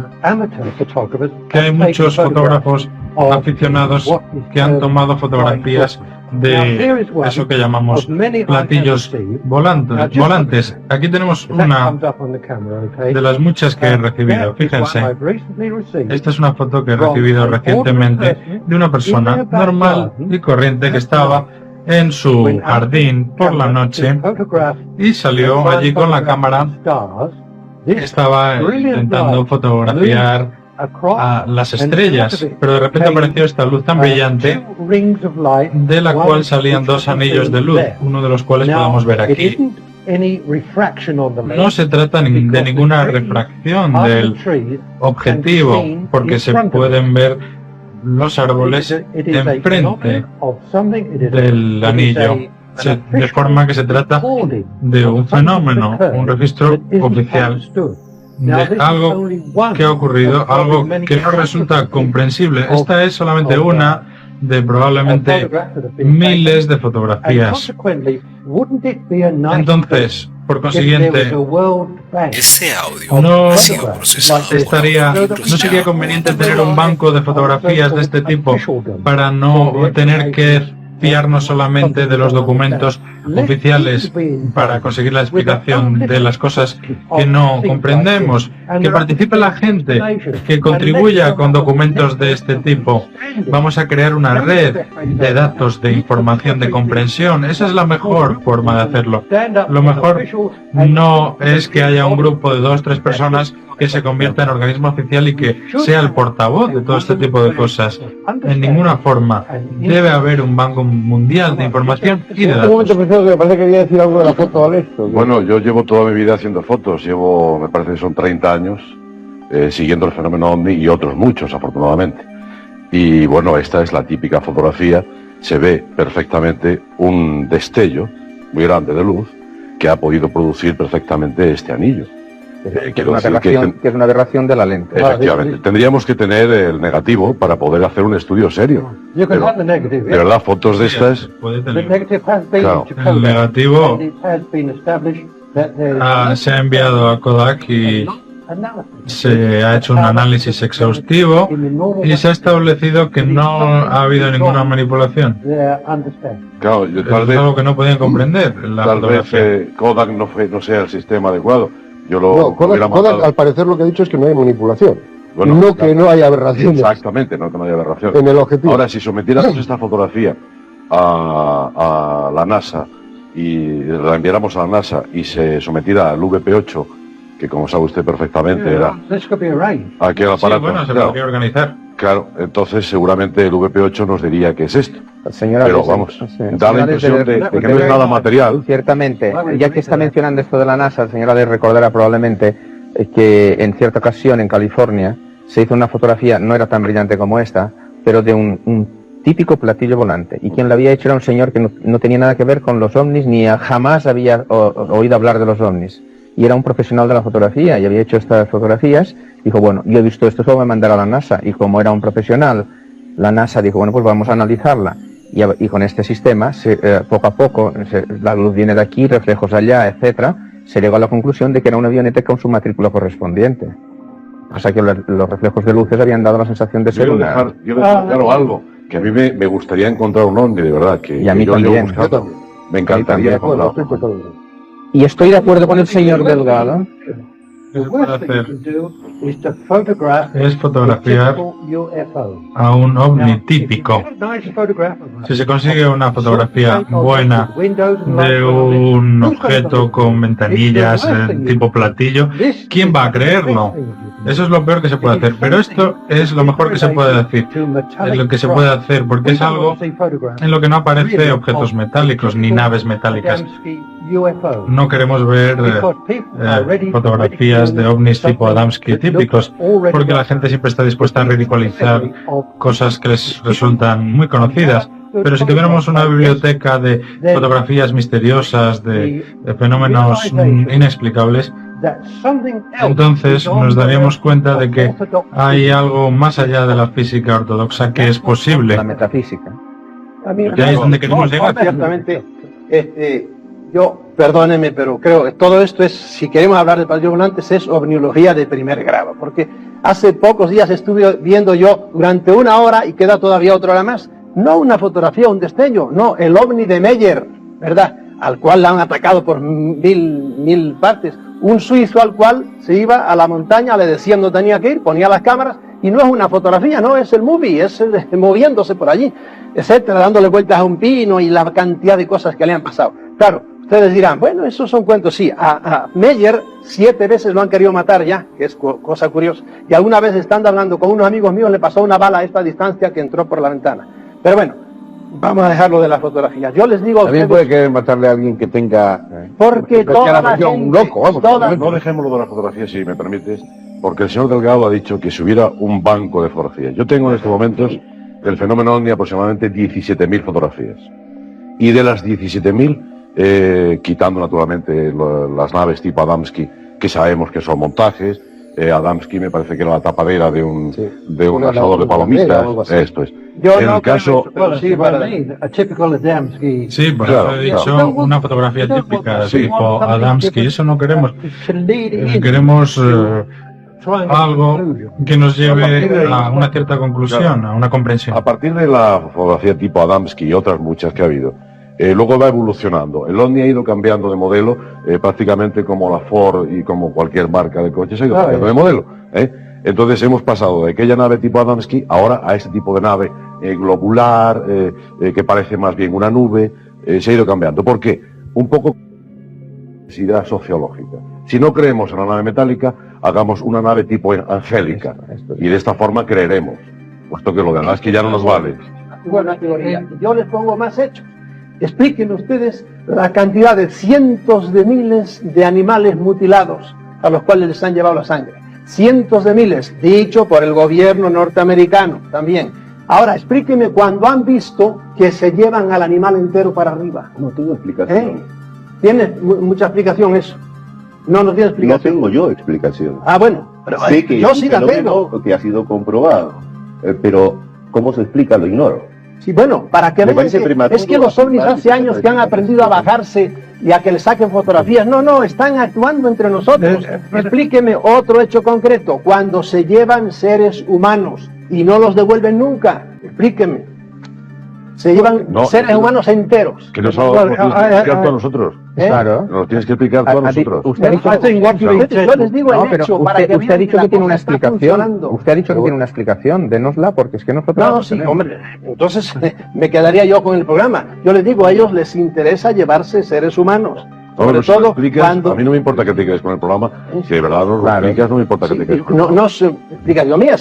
que hay muchos fotógrafos aficionados que han tomado fotografías de eso que llamamos platillos volantes. Aquí tenemos una de las muchas que he recibido. Fíjense, esta es una foto que he recibido recientemente de una persona normal y corriente que estaba en su jardín por la noche y salió allí con la cámara. Estaba intentando fotografiar a las estrellas, pero de repente apareció esta luz tan brillante de la cual salían dos anillos de luz, uno de los cuales podemos ver aquí. No se trata de ninguna refracción del objetivo, porque se pueden ver los árboles enfrente del anillo, de forma que se trata de un fenómeno, un registro oficial de algo que ha ocurrido, algo que no resulta comprensible. Esta es solamente una de probablemente miles de fotografías. Entonces, por consiguiente, Ese audio no ha sido procesado no sería conveniente tener un banco de fotografías de este tipo para no tener que fiarnos solamente de los documentos oficiales para conseguir la explicación de las cosas que no comprendemos. Que participe la gente, que contribuya con documentos de este tipo. Vamos a crear una red de datos, de información, de comprensión. Esa es la mejor forma de hacerlo. Lo mejor no es que haya un grupo de 2 o 3 personas que se convierta en organismo oficial y que sea el portavoz de todo este tipo de cosas. En ninguna forma. Debe haber un banco mundial de información y de Un momento, datos. profesor, que me parece que quería decir algo de la foto, Alesto. Bueno, yo llevo toda mi vida haciendo fotos, me parece que son 30 años siguiendo el fenómeno OVNI y otros muchos, afortunadamente. Y bueno, esta es la típica fotografía se ve perfectamente un destello muy grande de luz que ha podido producir perfectamente este anillo. Que es Quiero una decir aberración, que es una aberración de la lente. Efectivamente, tendríamos que tener el negativo para poder hacer un estudio serio. You can Pero, have the negative. de verdad, fotos de estas, Puede The tener. negative has been Claro. to El Kodak, negativo and it has been established that there is se ha enviado a Kodak y analysis. se ha hecho un análisis exhaustivo y se ha establecido que no ha habido ninguna manipulación. Their understanding. claro, yo Eso tal es vez, algo que no podían comprender en la tal vez fotografía. Kodak no sea el sistema adecuado. Yo lo No, hubiera Kodak, mandado. al parecer lo que ha dicho es que no hay manipulación. Bueno, no claro. que no hay aberraciones Exactamente, no que no haya aberración. en el objetivo. Ahora, si sometiéramos esta fotografía a la NASA y la enviáramos a la NASA y se sometiera al VP8, que como sabe usted perfectamente era This could be arranged. aquel Sí, aparato, bueno, se claro, podría organizar. claro, entonces seguramente el VP8 nos diría que es esto. Señora, Pero desde- vamos, sí, da la señora, impresión desde- de que no es nada material. Ciertamente, ya que está mencionando esto de la NASA, la señora le recordará probablemente que en cierta ocasión en California se hizo una fotografía, no era tan brillante como esta, pero de un típico platillo volante. Y quien la había hecho era un señor que no tenía nada que ver con los ovnis, ni jamás había oído hablar de los ovnis. Y era un profesional de la fotografía y había hecho estas fotografías. Dijo, bueno, yo he visto esto, solo voy a mandar a la NASA. Y como era un profesional, la NASA dijo, bueno, pues vamos a analizarla. Y con este sistema, poco a poco, la luz viene de aquí, reflejos allá, etcétera, se llegó a la conclusión de que era una avioneta con su matrícula correspondiente. O sea que los reflejos de luces habían dado la sensación de Yo ser quiero una... dejar claro algo, que a mí me gustaría encontrar un ovni, de verdad, que, Y a mí que yo llevo también. buscando. Me encantaría también. encontrarlo. Y estoy de acuerdo con el señor Delgado. The worst thing you can do is to photograph Es fotografiar a typical UFO. a un ovni típico. Nice photograph of Si se consigue una fotografía buena de un objeto con ventanillas tipo platillo, ¿quién va a creerlo? Eso es lo peor que se puede hacer, pero esto es lo mejor que se puede decir, es lo que se puede hacer, porque es algo en lo que no aparece objetos metálicos ni naves metálicas. No queremos ver fotografías de ovnis tipo Adamski típicos, porque la gente siempre está dispuesta a ridiculizar cosas que les resultan muy conocidas. Pero si tuviéramos una biblioteca de fotografías misteriosas, de fenómenos inexplicables, entonces nos daríamos cuenta de que hay algo más allá de la física ortodoxa que es posible. La metafísica. Y ahí es donde queremos llegar. Ciertamente, yo, perdóneme, pero creo que todo esto es, si queremos hablar de platillos volantes, es ovniología de primer grado, porque hace pocos días estuve viendo yo durante una hora y queda todavía otra hora más, no una fotografía, un destello, no, el ovni de Meyer, ¿verdad?, al cual la han atacado por mil partes, un suizo al cual se iba a la montaña, le decían dónde tenía que ir, ponía las cámaras, y no es una fotografía, no, es el movie, es moviéndose por allí, etcétera, dándole vueltas a un pino y la cantidad de cosas que le han pasado. Claro, ustedes dirán, bueno, esos son cuentos, sí, a Meyer 7 veces lo han querido matar ya, que es cosa curiosa, y alguna vez estando hablando con unos amigos míos le pasó una bala a esta distancia que entró por la ventana. Pero bueno, vamos a dejarlo de la fotografía. Yo les digo a También ustedes, puede querer matarle a alguien que tenga... porque toda la un gente, loco, vamos. No dejemos lo de la fotografía, si me permites, porque el señor Delgado ha dicho que si hubiera un banco de fotografías. Yo tengo en estos momentos del fenómeno ovni aproximadamente 17.000 fotografías. Y de las 17.000, quitando naturalmente las naves tipo Adamski, que sabemos que son montajes, Adamski me parece que era la tapadera de un asador de palomitas, esto es. yo En no el caso... creo en eso, pero sí, What para I mean, a typical Adamski. Sí, por Claro, eso he dicho una fotografía típica tipo Adamski, eso no queremos. Queremos algo que nos lleve a una cierta conclusión, a una comprensión. A partir de la fotografía tipo Adamski y otras muchas que ha habido, luego va evolucionando. El ovni ha ido cambiando de modelo prácticamente como la Ford y como cualquier marca de coches ha ido cambiando de modelo. Entonces hemos pasado de aquella nave tipo Adamski ahora a este tipo de nave globular, que parece más bien una nube, se ha ido cambiando. ¿Por qué? Un poco necesidad sociológica. Si no creemos en la nave metálica, hagamos una nave tipo angélica y de esta forma creeremos, puesto que lo de Adamski ya no nos vale. buena teoría. Yo les pongo más hechos. Expliquen ustedes la cantidad de cientos de miles de animales mutilados a los cuales les han llevado la sangre. Cientos de miles, dicho por el gobierno norteamericano también. Ahora, explíqueme cuando han visto que se llevan al animal entero para arriba. No tengo explicación. ¿Tiene mucha explicación eso? No tiene explicación. No tengo yo explicación. Ah, bueno, pero sé que yo sí la tengo. Que ha sido comprobado, pero ¿cómo se explica? Lo ignoro. Sí, bueno, para que vean es que los ovnis hace años que han aprendido a bajarse y a que le saquen fotografías. No, están actuando entre nosotros. Explíqueme otro hecho concreto. Cuando se llevan seres humanos y no los devuelven nunca, explíqueme. Se llevan seres humanos enteros. Que no solo nos tienes que explicar tú a nosotros. Claro. Nos lo tienes que explicar tú a nosotros. Usted ha dicho, yo les digo el hecho para que usted ha dicho que tiene una está explicación. funcionando. Usted ha dicho que tiene una explicación. Dénosla, porque es que nosotros No, sí, hombre, entonces me quedaría yo con el programa. Yo les digo, a ellos les interesa llevarse seres humanos. Sobre todo cuando... A mí no me importa que te quedes con el programa, si de verdad nos lo explicas, no me importa que te quedes con el programa. No se explica yo mía,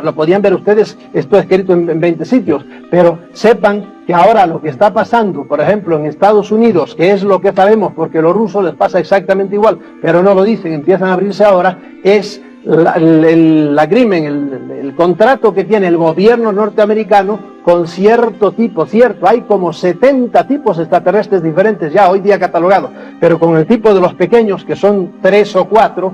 lo podían ver ustedes, esto escrito en 20 sitios, pero sepan que ahora lo que está pasando, por ejemplo, en Estados Unidos, que es lo que sabemos, porque a los rusos les pasa exactamente igual, pero no lo dicen, empiezan a abrirse ahora, es el agreement, el contrato que tiene el gobierno norteamericano con cierto tipo, hay como 70 tipos extraterrestres diferentes ya hoy día catalogados, pero con el tipo de los pequeños, que son 3 o 4,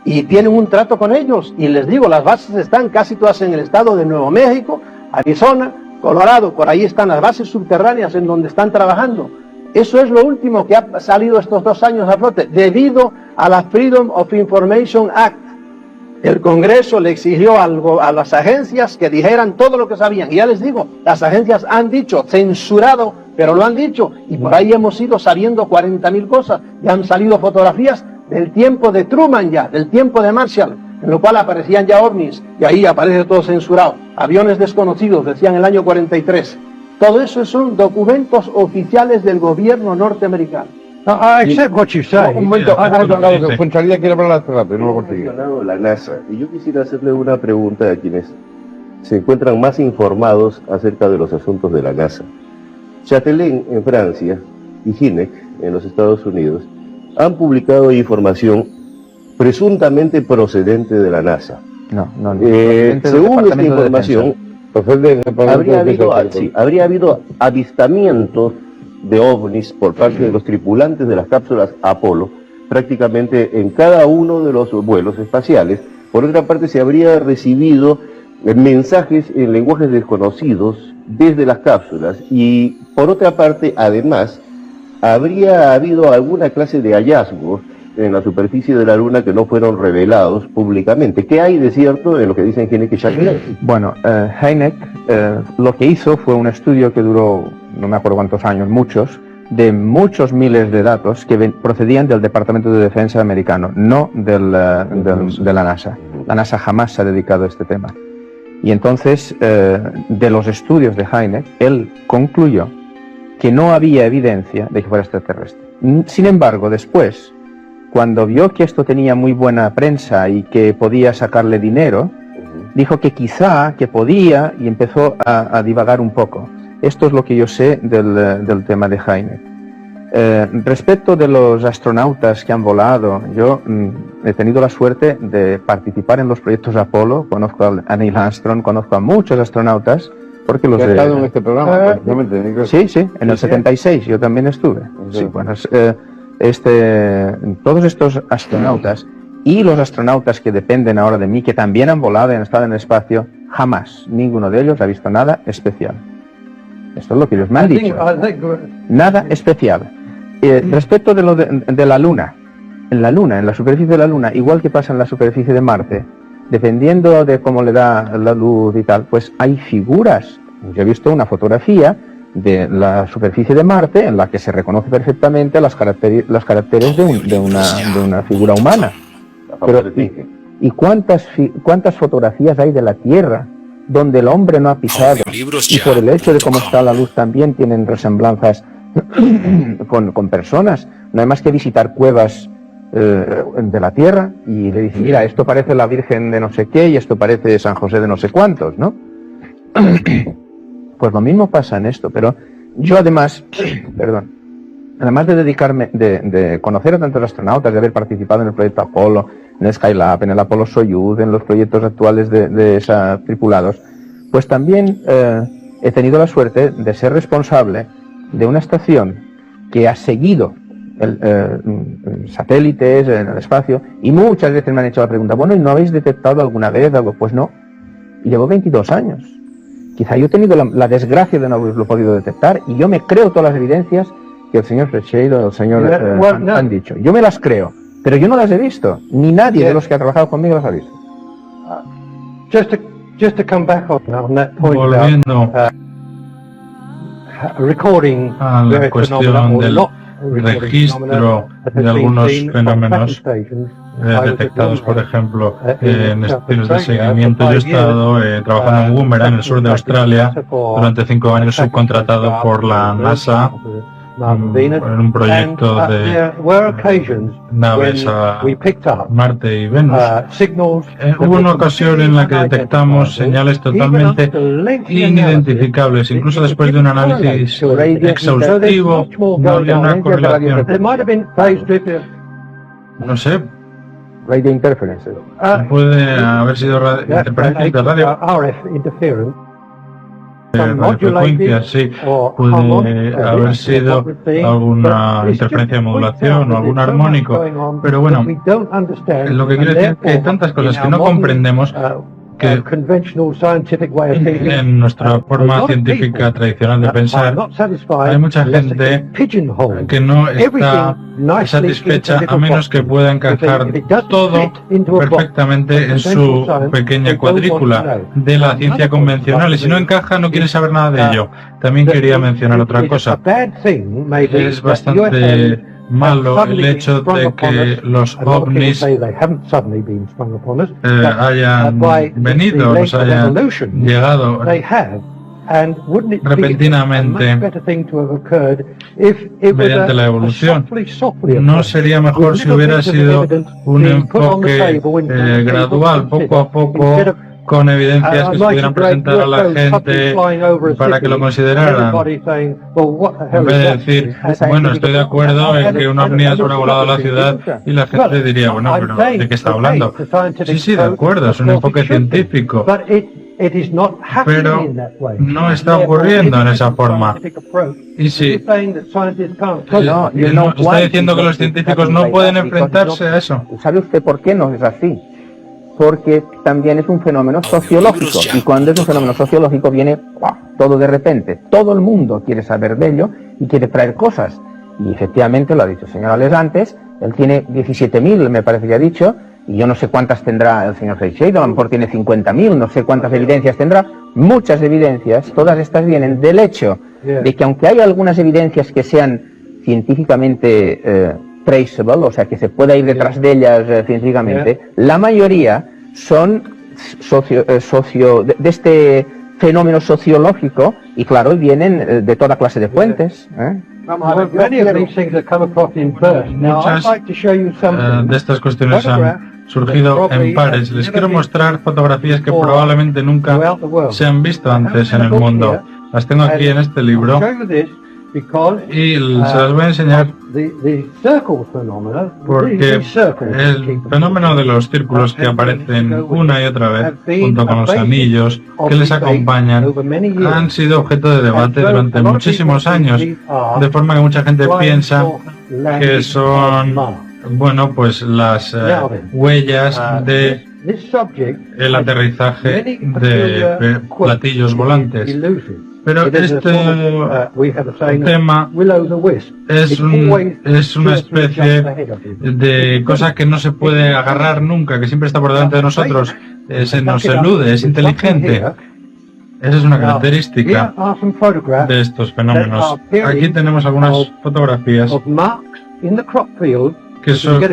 y tienen un trato con ellos, y les digo, las bases están casi todas en el estado de Nuevo México, Arizona, Colorado, por ahí están las bases subterráneas en donde están trabajando. Eso es lo último que ha salido estos 2 años a flote, debido a la Freedom of Information Act. El Congreso le exigió a las agencias que dijeran todo lo que sabían. Y ya les digo, las agencias han dicho, censurado, pero lo han dicho. Y por ahí hemos ido sabiendo 40.000 cosas. Ya han salido fotografías del tiempo de Truman ya, del tiempo de Marshall, en lo cual aparecían ya ovnis. Y ahí aparece todo censurado. Aviones desconocidos, decían el año 43. Todo eso son documentos oficiales del gobierno norteamericano. No, I accept what you say. Un momento, Fuenzalida quiere hablar hace rato y no lo conseguí. La NASA. Y yo quisiera hacerle una pregunta a quienes se encuentran más informados acerca de los asuntos de la NASA. Chatelain en Francia y Hynek en los Estados Unidos han publicado información presuntamente procedente de la NASA. No. Según esta información, habría habido avistamientos de ovnis por parte de los tripulantes de las cápsulas Apolo, prácticamente en cada uno de los vuelos espaciales. Por otra parte, se habría recibido mensajes en lenguajes desconocidos desde las cápsulas, y por otra parte, además, habría habido alguna clase de hallazgos en la superficie de la Luna que no fueron revelados públicamente. ¿Qué hay de cierto en lo que dicen Hynek y Chatelain? Bueno, Hynek lo que hizo fue un estudio que duró, no me acuerdo cuántos años, muchos, de muchos miles de datos que procedían del Departamento de Defensa americano, no de la NASA. La NASA jamás se ha dedicado a este tema. Y entonces, de los estudios de Hynek, él concluyó que no había evidencia de que fuera extraterrestre. Sin embargo, después, cuando vio que esto tenía muy buena prensa y que podía sacarle dinero, dijo que quizá, que podía, y empezó a divagar un poco. Esto es lo que yo sé del tema de Hynek. Respecto de los astronautas que han volado, yo he tenido la suerte de participar en los proyectos Apolo, conozco a Neil Armstrong, conozco a muchos astronautas, porque los he estado en este programa, sí, en el 76 yo también estuve. Sí, bueno, todos estos astronautas y los astronautas que dependen ahora de mí, que también han volado y han estado en el espacio, jamás ninguno de ellos ha visto nada especial. Esto es lo que ellos me han dicho. Nada especial. Respecto de la Luna, en la superficie de la Luna, igual que pasa en la superficie de Marte, dependiendo de cómo le da la luz y tal, pues hay figuras. Yo he visto una fotografía de la superficie de Marte en la que se reconoce perfectamente los caracteres de una figura humana. Pero, ¿y cuántas fotografías hay de la Tierra donde el hombre no ha pisado, y por el hecho de cómo está la luz también tienen resemblanzas con personas? No hay más que visitar cuevas de la Tierra y le dicen, mira, esto parece la Virgen de no sé qué y esto parece San José de no sé cuántos, ¿no? Pues lo mismo pasa en esto, pero yo además, además de dedicarme, de conocer a tantos astronautas, de haber participado en el proyecto Apolo, en el Skylab, en el Apolo Soyuz, en los proyectos actuales de esa tripulados, pues también he tenido la suerte de ser responsable de una estación que ha seguido satélites en el espacio, y muchas veces me han hecho la pregunta, bueno, ¿y no habéis detectado alguna vez algo? Pues no, llevo 22 años. Quizá yo he tenido la desgracia de no haberlo podido detectar, y yo me creo todas las evidencias que el señor Frechero o el señor han dicho. Yo me las creo, pero yo no las he visto, ni nadie de los que ha trabajado conmigo las ha visto. Just to come back on that point Volviendo about recording a la cuestión del registro de algunos fenómenos detectados, por ejemplo, en estilos de seguimiento. Yo he estado trabajando en Woomera, en el sur de Australia, durante 5 años, subcontratado por la NASA en un proyecto de naves a Marte y Venus. Hubo una ocasión en la que detectamos señales totalmente inidentificables, incluso después de un análisis exhaustivo, no había una correlación. No sé, Radio interferences. puede haber sido interferencias de radio. Frecuencias, sí, puede haber sido alguna interferencia de modulación o algún armónico, pero bueno, lo que quiero decir es que hay tantas cosas que no comprendemos que en nuestra forma científica tradicional de pensar hay mucha gente que no está satisfecha a menos que pueda encajar todo perfectamente en su pequeña cuadrícula de la ciencia convencional, y si no encaja no quiere saber nada de ello. También quería mencionar otra cosa. Es bastante malo el hecho de que los ovnis hayan venido, nos hayan llegado repentinamente mediante la evolución. ¿No sería mejor si hubiera sido un enfoque gradual, poco a poco, con evidencias que se pudieran presentar a la gente para que lo consideraran? En vez de decir, bueno, estoy de acuerdo en que un ovni ha sobrevolado la ciudad, y la gente diría, bueno, pero ¿de qué está hablando? Sí, de acuerdo, es un enfoque científico, pero no está ocurriendo en esa forma. Y si está diciendo que los científicos no pueden enfrentarse a eso. ¿Sabe usted por qué no es así? Porque también es un fenómeno sociológico, y cuando es un fenómeno sociológico viene todo de repente. Todo el mundo quiere saber de ello y quiere traer cosas, y efectivamente lo ha dicho el señor Ales antes, él tiene 17.000, me parece que ha dicho, y yo no sé cuántas tendrá el señor Freixedo, a lo mejor tiene 50.000, no sé cuántas evidencias tendrá, muchas evidencias. Todas estas vienen del hecho de que, aunque hay algunas evidencias que sean científicamente traceable, o sea, que se pueda ir detrás de ellas científicamente, la mayoría son de este fenómeno sociológico, y claro, vienen de toda clase de fuentes. Muchas de estas cuestiones han surgido en pares. Les quiero mostrar fotografías que probablemente nunca se han visto antes en el mundo. Las tengo aquí en este libro y se las voy a enseñar porque el fenómeno de los círculos que aparecen una y otra vez junto con los anillos que les acompañan han sido objeto de debate durante muchísimos años, de forma que mucha gente piensa que son, bueno, pues las huellas de el aterrizaje de platillos volantes. Pero este tema es una especie de cosa que no se puede agarrar nunca, que siempre está por delante de nosotros, se nos elude, es inteligente. Esa es una característica de estos fenómenos. Aquí tenemos algunas fotografías que son,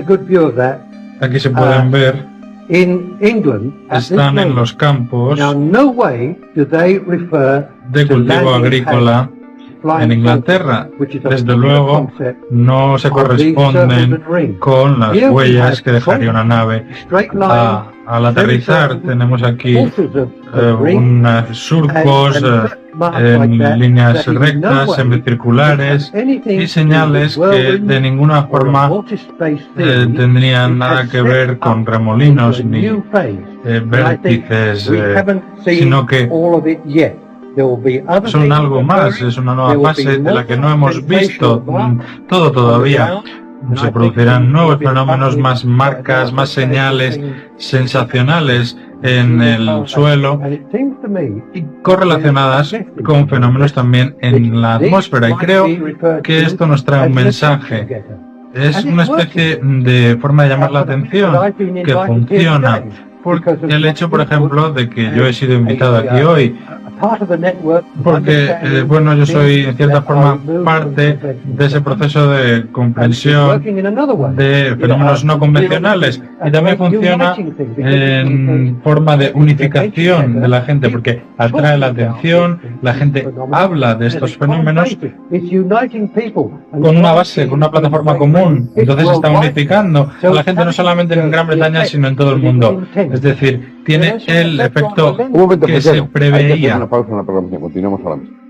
aquí se pueden ver, están en los campos de cultivo agrícola en Inglaterra. Desde luego no se corresponden con las huellas que dejaría una nave al aterrizar. Tenemos aquí unos surcos en líneas rectas, semicirculares y señales que de ninguna forma tendrían nada que ver con remolinos ni vértices, sino que son algo más, es una nueva fase de la que no hemos visto todo todavía. Se producirán nuevos fenómenos, más marcas, más señales sensacionales en el suelo y correlacionadas con fenómenos también en la atmósfera. Y creo que esto nos trae un mensaje. Es una especie de forma de llamar la atención que funciona. Porque el hecho, por ejemplo, de que yo he sido invitado aquí hoy, porque, bueno, yo soy en cierta forma parte de ese proceso de comprensión de fenómenos no convencionales, y también funciona en forma de unificación de la gente, porque atrae la atención, la gente habla de estos fenómenos con una base, con una plataforma común, entonces se está unificando a la gente no solamente en Gran Bretaña, sino en todo el mundo. Es decir, tiene el efecto que se preveía. Una pausa en la programación, continuamos ahora mismo.